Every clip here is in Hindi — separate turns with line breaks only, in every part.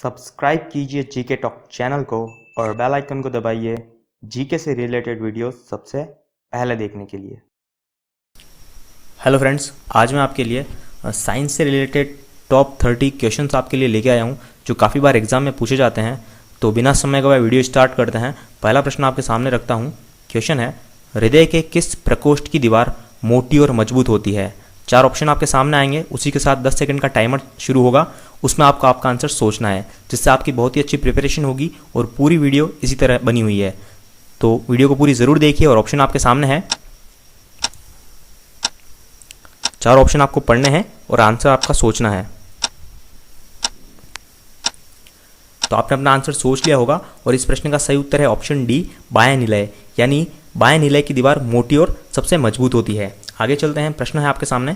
सब्सक्राइब कीजिए जीके टॉक चैनल को और बेल आइकन को दबाइए जीके से रिलेटेड वीडियो सबसे पहले देखने के लिए।
हेलो फ्रेंड्स, आज मैं आपके लिए साइंस से रिलेटेड टॉप 30 क्वेश्चंस आपके लिए लेके आया हूं जो काफ़ी बार एग्जाम में पूछे जाते हैं। तो बिना समय गवाए वीडियो स्टार्ट करते हैं। पहला प्रश्न आपके सामने रखता हूं। क्वेश्चन है, हृदय के किस प्रकोष्ठ की दीवार मोटी और मजबूत होती है? 4 ऑप्शन आपके सामने आएंगे, उसी के साथ 10 सेकंड का टाइमर शुरू होगा। उसमें आपका आंसर सोचना है, जिससे आपकी बहुत ही अच्छी प्रिपरेशन होगी और पूरी वीडियो इसी तरह बनी हुई है। तो वीडियो को पूरी ज़रूर देखिए और ऑप्शन आपके सामने है। 4 ऑप्शन आपको पढ़ने हैं और आंसर आपका सोचना है। तो आपने अपना आंसर सोच लिया होगा और इस प्रश्न का सही उत्तर है ऑप्शन डी, बाह्य निलय। यानी बाह्य निलय की दीवार मोटी और सबसे मजबूत होती है। आगे चलते हैं। प्रश्न है आपके सामने,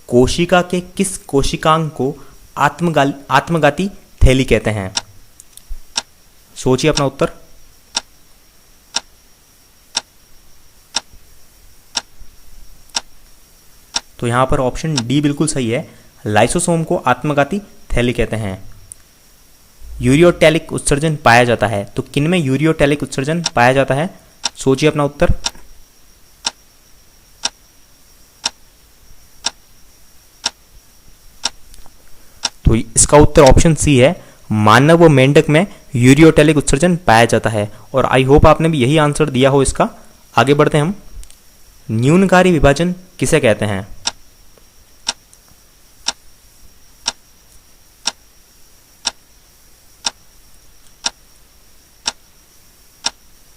कोशिका के किस कोशिकांग को आत्मघाती थैली कहते हैं? सोचिए अपना उत्तर। तो यहां पर ऑप्शन डी बिल्कुल सही है, लाइसोसोम को आत्मघाती थैली कहते हैं। यूरियोटैलिक उत्सर्जन पाया जाता है, तो किन में यूरियोटैलिक उत्सर्जन पाया जाता है? सोचिए अपना उत्तर। तो इसका उत्तर ऑप्शन सी है, मानव व मेंढक में यूरियोटैलिक उत्सर्जन पाया जाता है। और आई होप आपने भी यही आंसर दिया हो इसका। आगे बढ़ते हैं हम। न्यूनकारी विभाजन किसे कहते हैं?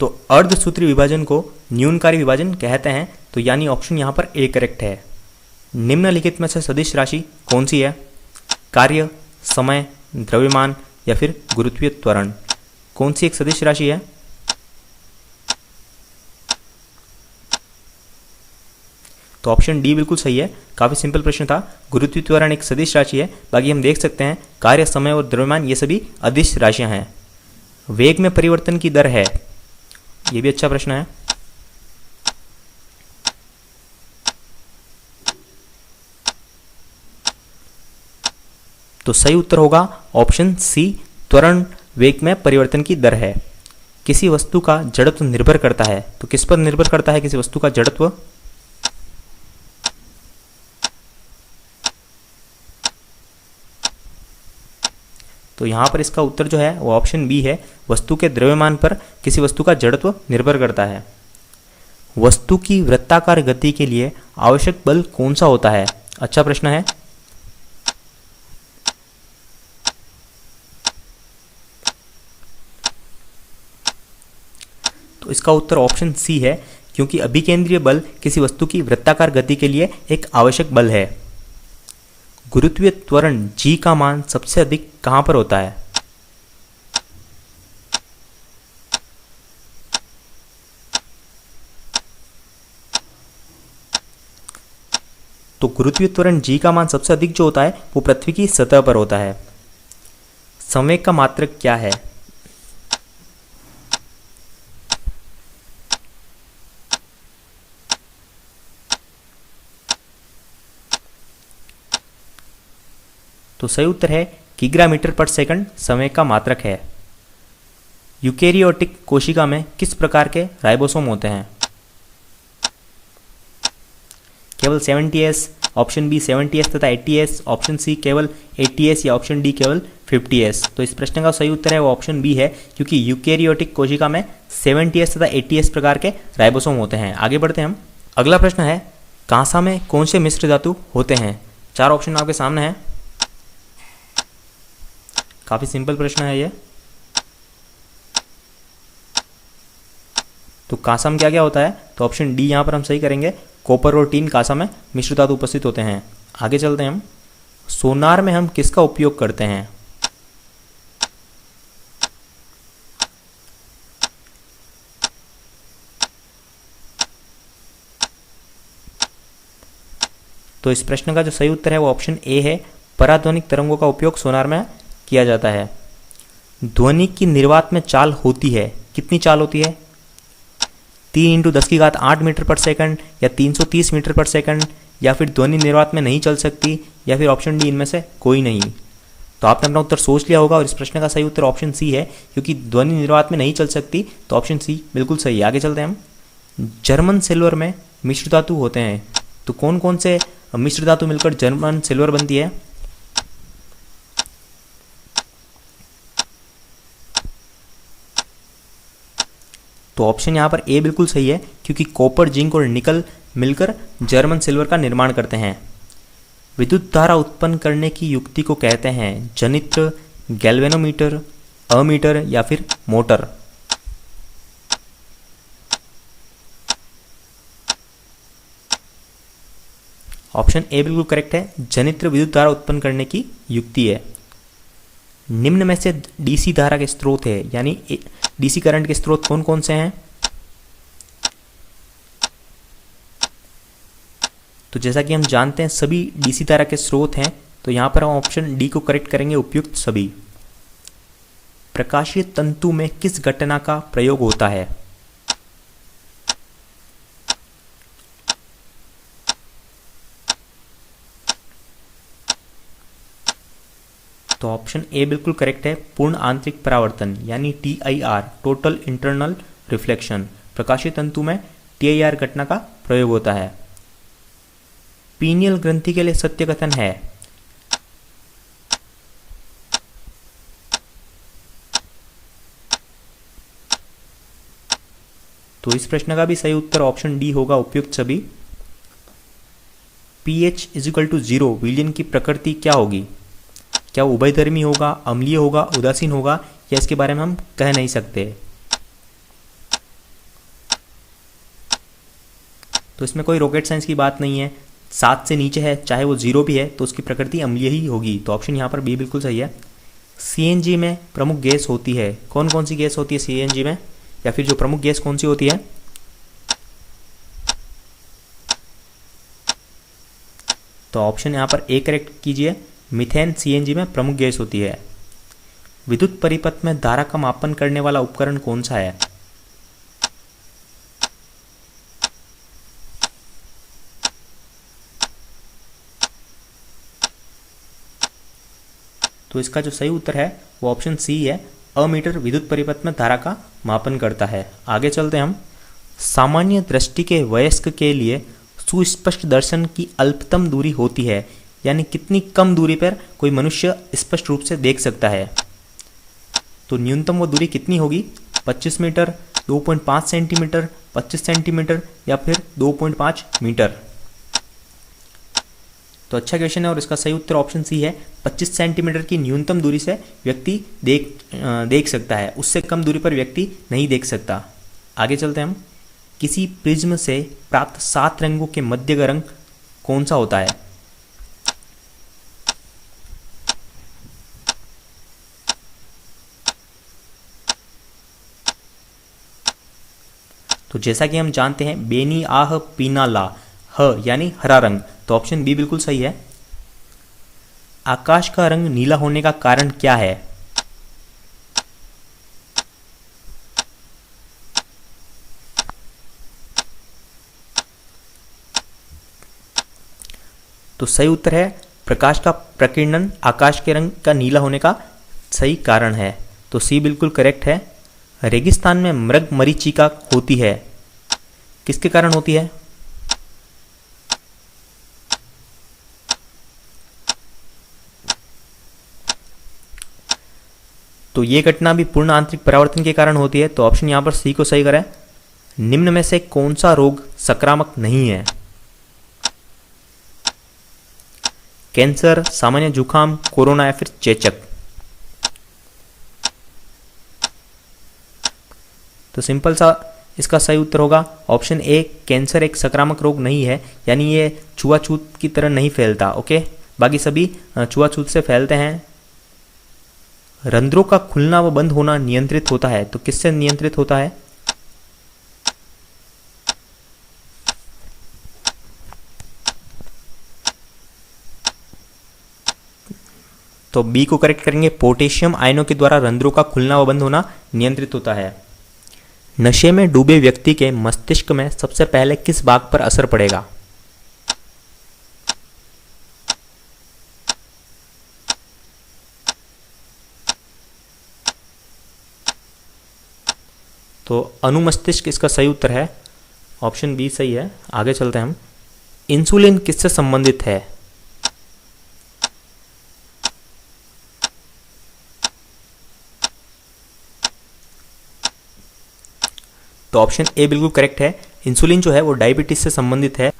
तो अर्धसूत्री विभाजन को न्यूनकारी विभाजन कहते हैं। तो यानी ऑप्शन यहां पर ए करेक्ट है। निम्नलिखित में से सदिश राशि कौन सी है? कार्य, समय, द्रव्यमान या फिर गुरुत्वीय त्वरण? कौन सी एक सदिश राशि है? तो ऑप्शन डी बिल्कुल सही है। काफी सिंपल प्रश्न था। गुरुत्वीय त्वरण एक सदिश राशि है। बाकी हम देख सकते हैं कार्य, समय और द्रव्यमान ये सभी अदिश राशियां हैं। वेग में परिवर्तन की दर है, ये भी अच्छा प्रश्न है। तो सही उत्तर होगा ऑप्शन सी, त्वरण वेग में परिवर्तन की दर है। किसी वस्तु का जड़त्व निर्भर करता है, तो किस पर निर्भर करता है किसी वस्तु का जड़त्व? तो यहां पर इसका उत्तर जो है वो ऑप्शन बी है, वस्तु के द्रव्यमान पर किसी वस्तु का जड़त्व निर्भर करता है। वस्तु की वृत्ताकार गति के लिए आवश्यक बल कौन सा होता है? अच्छा प्रश्न है। तो इसका उत्तर ऑप्शन सी है, क्योंकि अभिकेंद्रीय बल किसी वस्तु की वृत्ताकार गति के लिए एक आवश्यक बल है। गुरुत्वीय त्वरण जी का मान सबसे अधिक कहां पर होता है? तो गुरुत्वीय त्वरण जी का मान सबसे अधिक जो होता है वो पृथ्वी की सतह पर होता है। संवेग का मात्रक क्या है? तो सही उत्तर है किग्रा मीटर पर सेकंड संवेग का मात्रक है। यूकेरियोटिक कोशिका में किस प्रकार के राइबोसोम होते हैं? केवल 70S, ऑप्शन बी 70S तथा 80S, ऑप्शन सी केवल 80S या ऑप्शन डी केवल 50S? तो इस प्रश्न का सही उत्तर है वो ऑप्शन बी है, क्योंकि यूकेरियोटिक कोशिका में 70S तथा 80S प्रकार के राइबोसोम होते हैं। आगे बढ़ते हैं हम। अगला प्रश्न है, कांसा में कौन से मिश्र धातु होते हैं? 4 ऑप्शन आपके सामने है। काफी सिंपल प्रश्न है ये। तो कांसा में क्या क्या होता है? तो ऑप्शन डी यहां पर हम सही करेंगे, कॉपर और टीन कांसा में मिश्र धातु उपस्थित होते हैं। आगे चलते हैं हम। सोनार में हम किसका उपयोग करते हैं? तो इस प्रश्न का जो सही उत्तर है वो ऑप्शन ए है, पराध्वनिक तरंगों का उपयोग सोनार में किया जाता है। ध्वनि की निर्वात में चाल होती है, कितनी चाल होती है? 3 × 10⁸ मीटर पर सेकंड या 330 मीटर पर सेकंड, या फिर ध्वनि निर्वात में नहीं चल सकती, या फिर ऑप्शन डी इनमें से कोई नहीं? तो आपने अपना उत्तर सोच लिया होगा और इस प्रश्न का सही उत्तर ऑप्शन सी है, क्योंकि ध्वनि निर्वात में नहीं चल सकती, तो ऑप्शन सी बिल्कुल सही है। आगे चलते हैं हम। जर्मन सिल्वर में मिश्र धातु होते हैं, तो कौन कौन से मिश्र धातु मिलकर जर्मन सिल्वर बनती है? तो ऑप्शन यहाँ पर ए बिल्कुल सही है, क्योंकि कॉपर, जिंक और निकल मिलकर जर्मन सिल्वर का निर्माण करते हैं। विद्युत धारा उत्पन्न करने की युक्ति को कहते हैं जनित्र, गैल्वेनोमीटर, अमीटर या फिर मोटर? ऑप्शन ए बिल्कुल करेक्ट है, जनित्र विद्युत धारा उत्पन्न करने की युक्ति है। निम्न में से डीसी धारा के स्रोत है, यानी डीसी करंट के स्रोत कौन कौन से हैं? तो जैसा कि हम जानते हैं सभी डीसी धारा के स्रोत हैं, तो यहां पर हम ऑप्शन डी को करेक्ट करेंगे, उपयुक्त सभी। प्रकाशीय तंतु में किस घटना का प्रयोग होता है? तो ऑप्शन ए बिल्कुल करेक्ट है, पूर्ण आंतरिक परावर्तन यानी TIR, टोटल इंटरनल रिफ्लेक्शन। प्रकाशीय तंतु में TIR घटना का प्रयोग होता है। पीनियल ग्रंथि के लिए सत्य कथन है। तो इस प्रश्न का भी सही उत्तर ऑप्शन डी होगा, उपयुक्त सभी। pH = 0 विलयन की प्रकृति क्या होगी? क्या उभयधर्मी होगा, अम्लीय होगा, उदासीन होगा, या इसके बारे में हम कह नहीं सकते? तो इसमें कोई रॉकेट साइंस की बात नहीं है। 7 से नीचे है, चाहे वो 0 भी है, तो उसकी प्रकृति अम्लीय ही होगी। तो ऑप्शन यहाँ पर बी बिल्कुल सही है। CNG में प्रमुख गैस होती है, कौन कौन सी गैस होती है CNG में, या फिर जो प्रमुख गैस कौन सी होती है? तो ऑप्शन यहाँ पर ए करेक्ट कीजिए, मीथेन CNG में प्रमुख गैस होती है। विद्युत परिपथ में धारा का मापन करने वाला उपकरण कौन सा है? तो इसका जो सही उत्तर है वो ऑप्शन सी है, अमीटर विद्युत परिपथ में धारा का मापन करता है। आगे चलते हैं हम। सामान्य दृष्टि के वयस्क के लिए सुस्पष्ट दर्शन की अल्पतम दूरी होती है, यानी कितनी कम दूरी पर कोई मनुष्य स्पष्ट रूप से देख सकता है? तो न्यूनतम वो दूरी कितनी होगी? 25 मीटर, 2.5 सेंटीमीटर, 25 सेंटीमीटर या फिर 2.5 मीटर? तो अच्छा क्वेश्चन है और इसका सही उत्तर ऑप्शन सी है, 25 सेंटीमीटर की न्यूनतम दूरी से व्यक्ति देख सकता है, उससे कम दूरी पर व्यक्ति नहीं देख सकता। आगे चलते हैं हम। किसी प्रिज्म से प्राप्त 7 रंगों के मध्य का रंग कौन सा होता है? तो जैसा कि हम जानते हैं बेनी आह पीना ला, ह यानी हरा रंग, तो ऑप्शन बी बिल्कुल सही है। आकाश का रंग नीला होने का कारण क्या है? तो सही उत्तर है प्रकाश का प्रकीर्णन आकाश के रंग का नीला होने का सही कारण है, तो सी बिल्कुल करेक्ट है। रेगिस्तान में मृग मरीचिका होती है, किसके कारण होती है? तो ये घटना भी पूर्ण आंतरिक परावर्तन के कारण होती है, तो ऑप्शन यहां पर सी को सही करें। निम्न में से कौन सा रोग संक्रामक नहीं है? कैंसर, सामान्य जुकाम, कोरोना या फिर चेचक? तो सिंपल सा इसका सही उत्तर होगा ऑप्शन ए, कैंसर एक संक्रामक रोग नहीं है, यानी ये छुआछूत की तरह नहीं फैलता। ओके, बाकी सभी छुआछूत से फैलते हैं। रंध्रों का खुलना व बंद होना नियंत्रित होता है, तो किससे नियंत्रित होता है? तो बी को करेक्ट करेंगे, पोटेशियम आयनों के द्वारा रंध्रों का खुलना व बंद होना नियंत्रित होता है। नशे में डूबे व्यक्ति के मस्तिष्क में सबसे पहले किस भाग पर असर पड़ेगा? तो अनुमस्तिष्क इसका सही उत्तर है, ऑप्शन बी सही है। आगे चलते हैं हम। इंसुलिन किससे संबंधित है? तो ऑप्शन ए बिल्कुल करेक्ट है। इंसुलिन जो है वो डायबिटीज से संबंधित है।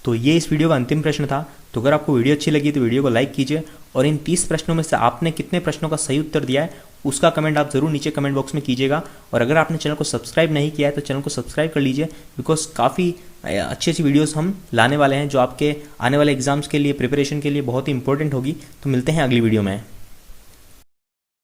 तो ये इस वीडियो का अंतिम प्रश्न था। तो अगर आपको वीडियो अच्छी लगी तो वीडियो को लाइक कीजिए और इन 30 प्रश्नों में से आपने कितने प्रश्नों का सही उत्तर दिया है उसका कमेंट आप ज़रूर नीचे कमेंट बॉक्स में कीजिएगा। और अगर आपने चैनल को सब्सक्राइब नहीं किया है तो चैनल को सब्सक्राइब कर लीजिए, बिकॉज काफ़ी अच्छी अच्छी वीडियोस हम लाने वाले हैं जो आपके आने वाले एग्जाम्स के लिए प्रिपरेशन के लिए बहुत ही इंपॉर्टेंट होगी। तो मिलते हैं अगली वीडियो में।